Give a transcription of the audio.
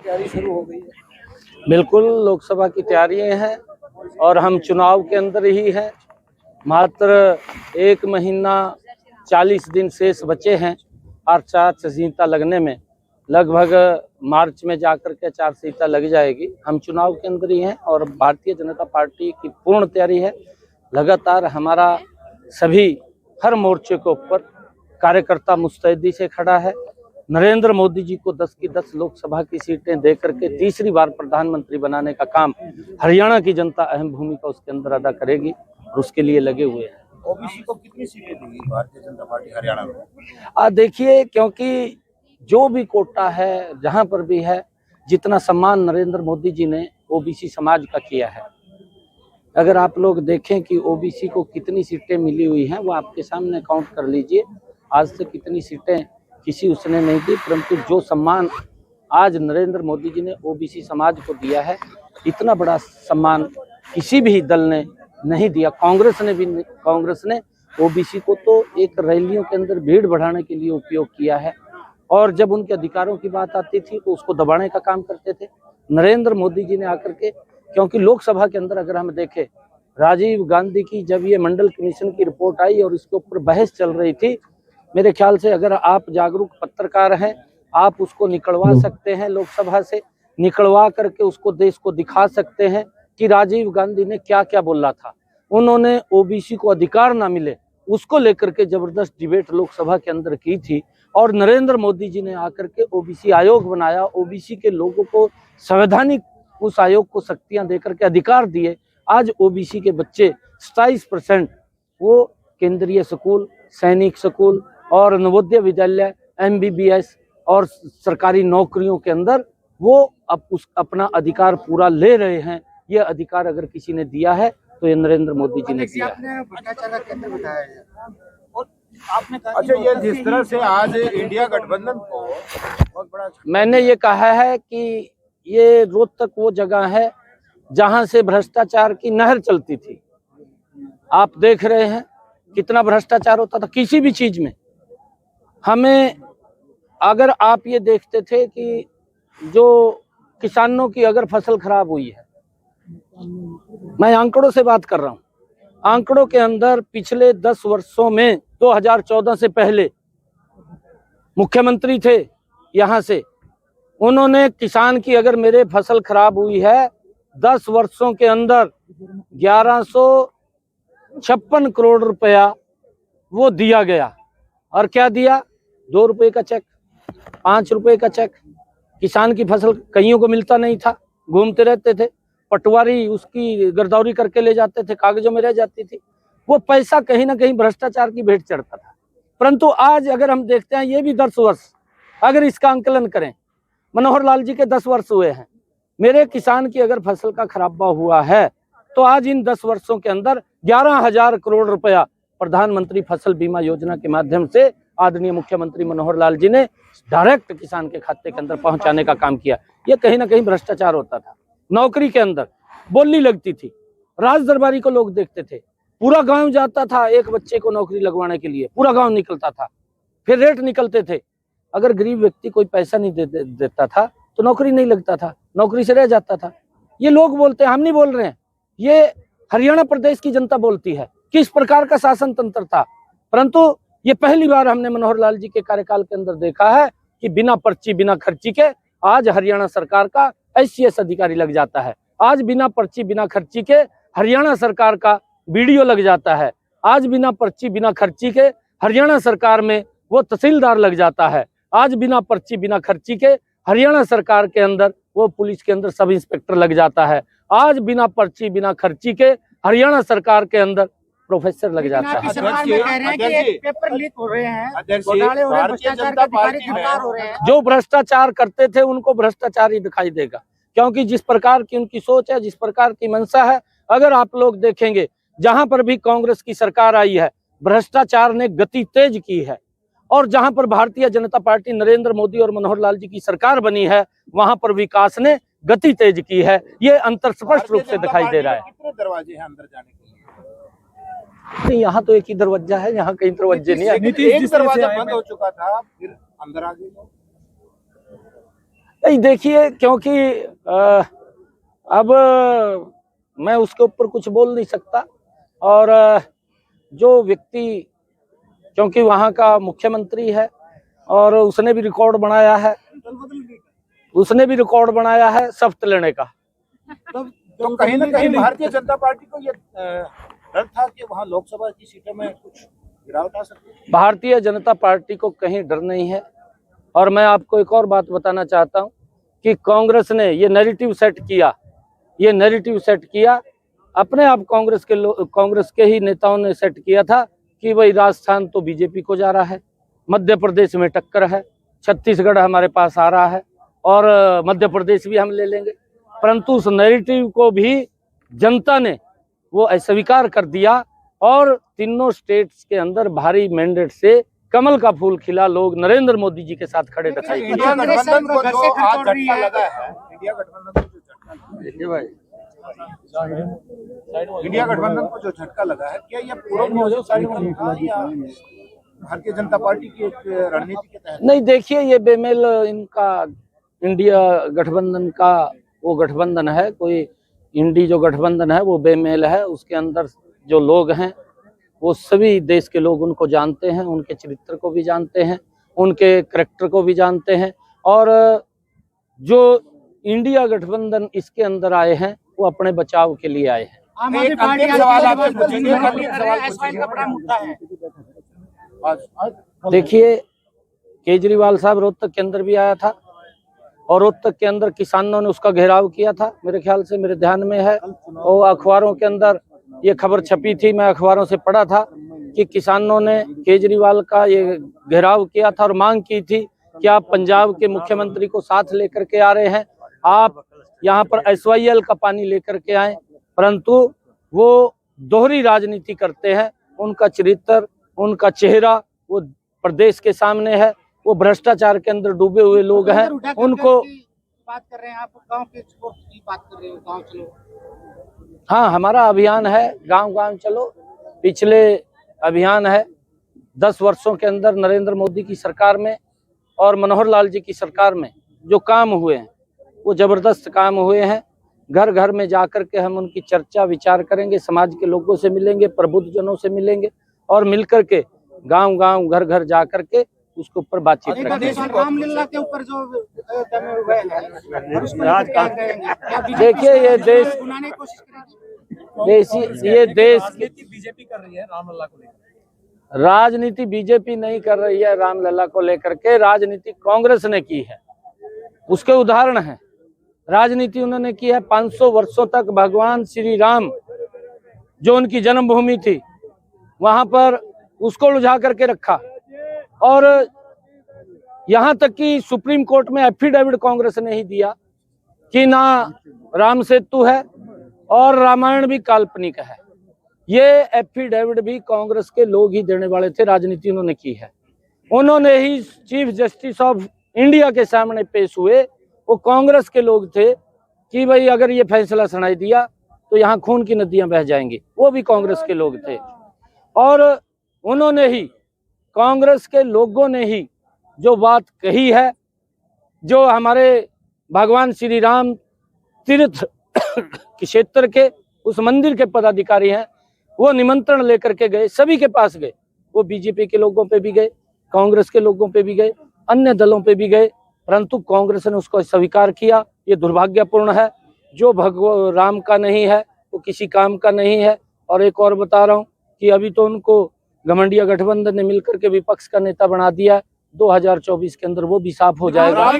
तैयारी शुरू हो गई है। बिल्कुल, लोकसभा की तैयारियां हैं और हम चुनाव के अंदर ही हैं। मात्र 1 महीना 40 दिन शेष बचे हैं आचार संहिता लगने में। लगभग मार्च में जाकर के आचार संहिता लग जाएगी। हम चुनाव के अंदर ही हैं और भारतीय जनता पार्टी की पूर्ण तैयारी है। लगातार हमारा सभी हर मोर्चे के ऊपर कार्यकर्ता मुस्तैदी से खड़ा है। नरेंद्र मोदी जी को 10 की 10 लोकसभा की सीटें देकर के तीसरी बार प्रधानमंत्री बनाने का काम हरियाणा की जनता अहम भूमिका उसके अंदर अदा करेगी और उसके लिए लगे हुए हैं। ओबीसी को कितनी सीटें देगी भारतीय जनता पार्टी हरियाणा में? देखिए, क्योंकि जो भी कोटा है, जहां पर भी है, जितना सम्मान नरेंद्र मोदी जी ने ओबीसी समाज का किया है, अगर आप लोग देखें कि ओबीसी को कितनी सीटें मिली हुई हैं, वो आपके सामने काउंट कर लीजिए। आज तक कितनी सीटें किसी उसने नहीं दी, परंतु जो सम्मान आज नरेंद्र मोदी जी ने ओबीसी समाज को दिया है, इतना बड़ा सम्मान किसी भी दल ने नहीं दिया। कांग्रेस ने ओबीसी को तो एक रैलियों के अंदर भीड़ बढ़ाने के लिए उपयोग किया है और जब उनके अधिकारों की बात आती थी तो उसको दबाने का काम करते थे। नरेंद्र मोदी जी ने आकर के, क्योंकि लोकसभा के अंदर अगर हम देखें, राजीव गांधी की जब ये मंडल कमीशन की रिपोर्ट आई और इसके ऊपर बहस चल रही थी, मेरे ख्याल से अगर आप जागरूक पत्रकार हैं, आप उसको निकलवा सकते हैं, लोकसभा से निकलवा करके उसको देश को दिखा सकते हैं कि राजीव गांधी ने क्या क्या बोला था। उन्होंने ओबीसी को अधिकार ना मिले उसको लेकर के जबरदस्त डिबेट लोकसभा के अंदर की थी और नरेंद्र मोदी जी ने आकर के ओबीसी आयोग बनाया। ओबीसी के लोगों को संवैधानिक उस आयोग को शक्तियां देकर के अधिकार दिए। आज ओबीसी के बच्चे 27% वो केंद्रीय स्कूल, सैनिक स्कूल और नवोदय विद्यालय, एमबीबीएस और सरकारी नौकरियों के अंदर वो अपना अधिकार पूरा ले रहे हैं। ये अधिकार अगर किसी ने दिया है तो ये नरेंद्र मोदी जी ने दिया है। अच्छा, ये जिस तरह से आज इंडिया गठबंधन को बहुत बड़ा, मैंने ये कहा है कि ये रोहतक वो जगह है जहां से भ्रष्टाचार की नहर चलती थी। आप देख रहे हैं कितना भ्रष्टाचार होता था किसी भी चीज में। हमें, अगर आप ये देखते थे कि जो किसानों की अगर फसल खराब हुई है, मैं आंकड़ों से बात कर रहा हूं, आंकड़ों के अंदर पिछले 10 वर्षों में 2014 से पहले मुख्यमंत्री थे यहां से, उन्होंने किसान की अगर मेरे फसल खराब हुई है 10 वर्षों के अंदर 1156 करोड़ रुपया वो दिया गया। और क्या दिया? 2 रुपए का चेक, 5 रुपए का चेक। किसान की फसल कईयों को मिलता नहीं था, घूमते रहते थे, पटवारी उसकी गिरदौरी करके ले जाते थे, कागजों में रह जाती थी। वो पैसा कहीं ना कहीं भ्रष्टाचार की भेंट चढ़ता था। परंतु आज अगर हम देखते हैं, ये भी 10 वर्ष अगर इसका आंकलन करें, मनोहर लाल जी के 10 वर्ष हुए हैं। मेरे किसान की अगर फसल का खराबा हुआ है तो आज इन 10 वर्षों के अंदर 11,000 करोड़ रुपया प्रधानमंत्री फसल बीमा योजना के माध्यम से आदरणीय मुख्यमंत्री मनोहर लाल जी ने डायरेक्ट किसान के खाते के अंदर पहुंचाने का काम किया। ये कहीं ना कहीं भ्रष्टाचार होता था। नौकरी के अंदर बोली लगती थी, राज दरबारी को लोग देखते थे, पूरा गांव जाता था एक बच्चे को नौकरी लगवाने के लिए, पूरा गांव निकलता था, फिर रेट निकलते थे। अगर गरीब व्यक्ति कोई पैसा नहीं देता था तो नौकरी नहीं लगता था, नौकरी से रह जाता था। ये लोग बोलते हैं, हम नहीं बोल रहे हैं, ये हरियाणा प्रदेश की जनता बोलती है किस प्रकार का शासन तंत्र था। परंतु ये पहली बार हमने मनोहर लाल जी के कार्यकाल के अंदर देखा है कि बिना पर्ची बिना खर्ची के आज हरियाणा सरकार का ICS अधिकारी लग जाता है। आज बिना पर्ची बिना खर्ची के हरियाणा सरकार का BDO लग जाता है। आज बिना पर्ची बिना खर्ची के हरियाणा सरकार में वो तहसीलदार लग जाता है। आज बिना पर्ची बिना खर्ची के हरियाणा सरकार के अंदर वो पुलिस के अंदर सब इंस्पेक्टर लग जाता है। आज बिना पर्ची बिना खर्ची के हरियाणा सरकार के अंदर प्रोफेसर लग जाता है। सरकार में कह रहे हैं कि पेपर लीक हो रहे हैं, घोटाले हो रहे हैं, भ्रष्टाचार के अधिकारी गिरफ्तार हो रहे हैं। जो भ्रष्टाचार करते थे उनको भ्रष्टाचार ही दिखाई देगा, क्योंकि जिस प्रकार की उनकी सोच है, जिस प्रकार की मंशा है, अगर आप लोग देखेंगे जहां पर भी कांग्रेस की सरकार आई है भ्रष्टाचार ने गति तेज की है, और जहां पर भारतीय जनता पार्टी नरेंद्र मोदी और मनोहर लाल जी की सरकार बनी है वहां पर विकास ने गति तेज की है। ये अंतर स्पष्ट रूप से दिखाई दे रहा है। कितने दरवाजे हैं अंदर जाने के लिए? नहीं, यहाँ तो एक ही दरवाजा है, यहाँ कई दरवाजे नहीं है। एक दरवाजा बंद हो चुका था, फिर अंदर आ गए। नहीं देखिए, क्योंकि अब मैं उसके ऊपर कुछ बोल नहीं सकता। और जो व्यक्ति, क्योंकि वहाँ का मुख्यमंत्री है और उसने भी रिकॉर्ड बनाया है, शपथ लेने का। तो कहीं ना कहीं भारतीय जनता पार्टी को ये डर था कि वहाँ लोकसभा की सीटों में कुछ गिरावट आ सकती है। भारतीय जनता पार्टी को कहीं डर नहीं है। और मैं आपको एक और बात बताना चाहता हूं कि कांग्रेस ने ये नैरेटिव सेट किया, अपने आप कांग्रेस के ही नेताओं ने सेट किया था कि भाई राजस्थान तो बीजेपी को जा रहा है, मध्य प्रदेश में टक्कर है, छत्तीसगढ़ हमारे पास आ रहा है और मध्य प्रदेश भी हम ले लेंगे। परंतु उस नैरेटिव को भी जनता ने वो अस्वीकार कर दिया और तीनों स्टेट्स के अंदर भारी मैंडेट से कमल का फूल खिला, लोग नरेंद्र मोदी जी के साथ खड़े दिखाई दिए। इंडिया गठबंधन को जो आज झटका लगा है, इंडिया गठबंधन को जो झटका लगा है, क्या ये पूर्व था या भारतीय जनता पार्टी की एक रणनीति के तहत? नहीं देखिए, ये बेमेल इनका इंडिया गठबंधन का वो गठबंधन है, कोई इंडी जो गठबंधन है वो बेमेल है। उसके अंदर जो लोग हैं वो सभी देश के लोग उनको जानते हैं, उनके चरित्र को भी जानते हैं, उनके करैक्टर को भी जानते हैं। और जो इंडिया गठबंधन इसके अंदर आए हैं वो अपने बचाव के लिए आए हैं। एक अंतिम सवाल आपसे पूछेंगे, का बड़ा मुद्दा है। देखिए, केजरीवाल साहब रोहतक के अंदर भी आया था और रोहतक के अंदर किसानों ने उसका घेराव किया था, मेरे ख्याल से, मेरे ध्यान में है। और अखबारों के अंदर ये खबर छपी थी, मैं अखबारों से पढ़ा था कि किसानों ने केजरीवाल का ये घेराव किया था और मांग की थी कि आप पंजाब के मुख्यमंत्री को साथ लेकर के आ रहे हैं, आप यहाँ पर SYL का पानी लेकर के आए। परंतु वो दोहरी राजनीति करते हैं, उनका चरित्र, उनका चेहरा वो प्रदेश के सामने है, वो भ्रष्टाचार के अंदर डूबे हुए लोग हैं। उनको बात कर रहे हैं, आप गांव के स्पोर्ट्स की बात कर रहे हो, गांव चलो। हाँ, हमारा अभियान है गांव गांव चलो। पिछले अभियान है 10 वर्षों के अंदर नरेंद्र मोदी की सरकार में और मनोहर लाल जी की सरकार में जो काम हुए हैं वो जबरदस्त काम हुए हैं। घर घर में जाकर के हम उनकी चर्चा विचार करेंगे, समाज के लोगों से मिलेंगे, प्रबुद्धजनों से मिलेंगे और मिलकर के गांव गांव घर घर जा करके उसके ऊपर बातचीत करेंगे। रामलीला के ऊपर जो देखिए, ये देश बुलाने की कोशिश करेंगे, ये देश बीजेपी कर रही है रामलला को लेकर। राजनीति बीजेपी नहीं कर रही है रामलला को लेकर के, राजनीति कांग्रेस ने की है। उसके उदाहरण हैं। राजनीति उन्होंने की है 500 वर्षों तक भगवान श्री राम जो उनकी जन्मभूमि थी वहां पर उसको लुझा करके रखा और यहाँ तक कि सुप्रीम कोर्ट में एफिडेविट कांग्रेस ने ही दिया कि ना राम सेतु है और रामायण भी काल्पनिक है। ये एफिडेविट भी कांग्रेस के लोग ही देने वाले थे। राजनीति उन्होंने की है। उन्होंने ही चीफ जस्टिस ऑफ इंडिया के सामने पेश हुए, वो कांग्रेस के लोग थे कि भाई अगर ये फैसला सुनाई दिया तो यहाँ खून की नदियां बह जाएंगी, वो भी कांग्रेस के लोग थे। और उन्होंने ही, कांग्रेस के लोगों ने ही जो बात कही है, जो हमारे भगवान श्री राम तीर्थ क्षेत्र के उस मंदिर के पदाधिकारी हैं, वो निमंत्रण लेकर के गए, सभी के पास गए। वो बीजेपी के लोगों पे भी गए, कांग्रेस के लोगों पे भी गए, अन्य दलों पे भी गए, परंतु कांग्रेस ने उसको स्वीकार किया। ये दुर्भाग्यपूर्ण है। जो भगवान राम का नहीं है वो किसी काम का नहीं है। और एक और बता रहा हूँ कि अभी तो उनको घमंडिया गठबंधन ने मिलकर के विपक्ष का नेता बना दिया। 2024 के अंदर वो भी साफ हो जाएगा।